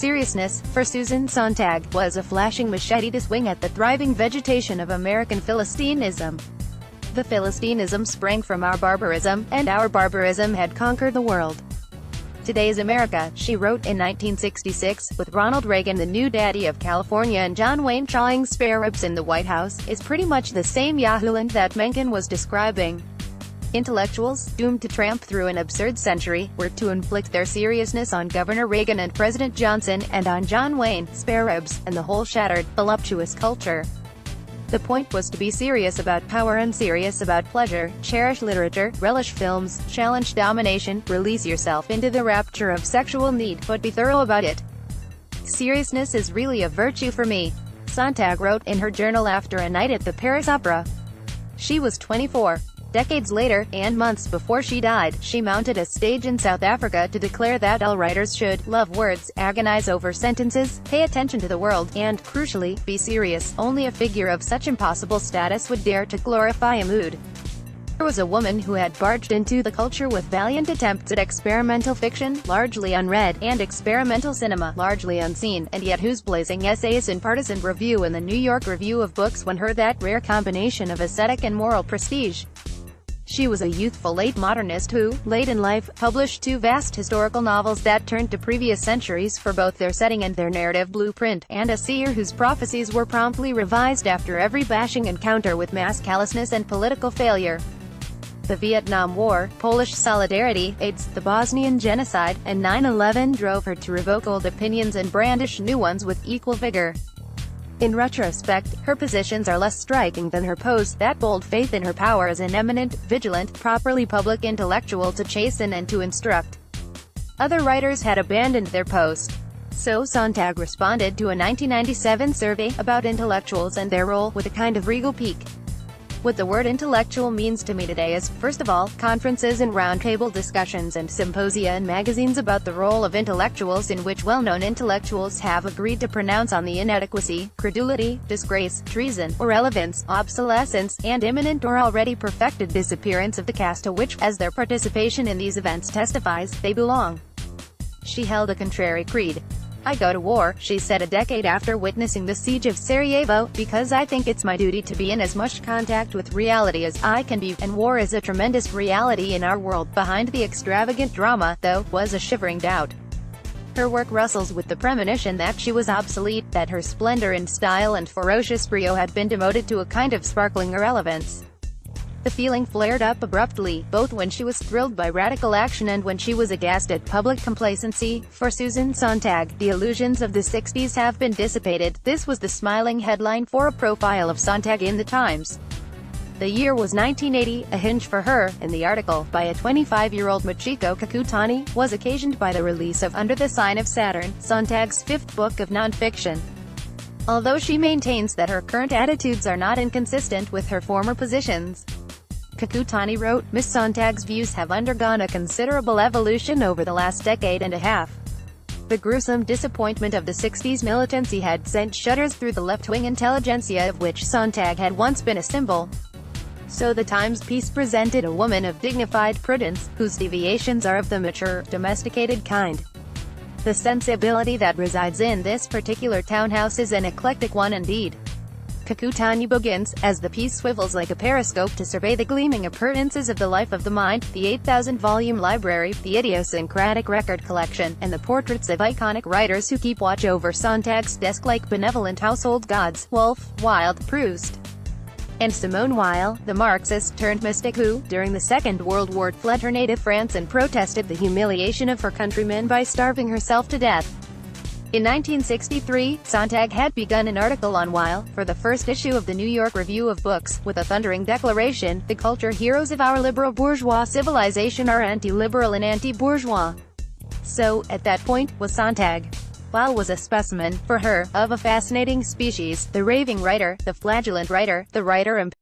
Seriousness, for Susan Sontag, was a flashing machete to swing at the thriving vegetation of American Philistinism. The Philistinism sprang from our barbarism, and our barbarism had conquered the world. Today's America, she wrote in 1966, with Ronald Reagan the new daddy of California and John Wayne chawing spare ribs in the White House, is pretty much the same Yahooland that Mencken was describing. Intellectuals, doomed to tramp through an absurd century, were to inflict their seriousness on Governor Reagan and President Johnson, and on John Wayne, spare ribs, and the whole shattered, voluptuous culture. The point was to be serious about power and serious about pleasure, cherish literature, relish films, challenge domination, release yourself into the rapture of sexual need, but be thorough about it. Seriousness is really a virtue for me, Sontag wrote in her journal after a night at the Paris Opera. She was 24. Decades later, and months before she died, she mounted a stage in South Africa to declare that all writers should love words, agonize over sentences, pay attention to the world, and, crucially, be serious. Only a figure of such impossible status would dare to glorify a mood. There was a woman who had barged into the culture with valiant attempts at experimental fiction, largely unread, and experimental cinema, largely unseen, and yet whose blazing essays in Partisan Review and the New York Review of Books won her that rare combination of aesthetic and moral prestige. She was a youthful late modernist who, late in life, published two vast historical novels that turned to previous centuries for both their setting and their narrative blueprint, and a seer whose prophecies were promptly revised after every bashing encounter with mass callousness and political failure. The Vietnam War, Polish solidarity, AIDS, the Bosnian genocide, and 9/11 drove her to revoke old opinions and brandish new ones with equal vigor. In retrospect, her positions are less striking than her pose, that bold faith in her power as an eminent, vigilant, properly public intellectual to chasten and to instruct. Other writers had abandoned their post. So Sontag responded to a 1997 survey about intellectuals and their role with a kind of regal pique. What the word intellectual means to me today is, first of all, conferences and roundtable discussions and symposia and magazines about the role of intellectuals in which well-known intellectuals have agreed to pronounce on the inadequacy, credulity, disgrace, treason, irrelevance, obsolescence, and imminent or already perfected disappearance of the caste to which, as their participation in these events testifies, they belong. She held a contrary creed. I go to war, she said a decade after witnessing the siege of Sarajevo, because I think it's my duty to be in as much contact with reality as I can be, and war is a tremendous reality in our world. Behind the extravagant drama, though, was a shivering doubt. Her work wrestles with the premonition that she was obsolete, that her splendor in style and ferocious brio had been demoted to a kind of sparkling irrelevance. The feeling flared up abruptly, both when she was thrilled by radical action and when she was aghast at public complacency. For Susan Sontag, the illusions of the 60s have been dissipated. This was the smiling headline for a profile of Sontag in the Times. The year was 1980, a hinge for her, and the article, by a 25-year-old Michiko Kakutani, was occasioned by the release of Under the Sign of Saturn, Sontag's fifth book of nonfiction. Although she maintains that her current attitudes are not inconsistent with her former positions, Kakutani wrote, Miss Sontag's views have undergone a considerable evolution over the last decade and a half. The gruesome disappointment of the 60s militancy had sent shudders through the left-wing intelligentsia of which Sontag had once been a symbol. So the Times piece presented a woman of dignified prudence, whose deviations are of the mature, domesticated kind. The sensibility that resides in this particular townhouse is an eclectic one indeed. Kakutani begins, as the piece swivels like a periscope to survey the gleaming appurtenances of the life of the mind, the 8,000-volume library, the idiosyncratic record collection, and the portraits of iconic writers who keep watch over Sontag's desk like benevolent household gods: Woolf, Wilde, Proust, and Simone Weil, the Marxist-turned-mystic who, during the Second World War, fled her native France and protested the humiliation of her countrymen by starving herself to death. In 1963, Sontag had begun an article on Weil, for the first issue of the New York Review of Books, with a thundering declaration, "The culture heroes of our liberal bourgeois civilization are anti-liberal and anti-bourgeois." So, at that point, was Sontag. Weil was a specimen, for her, of a fascinating species, the raving writer, the flagellant writer, the writer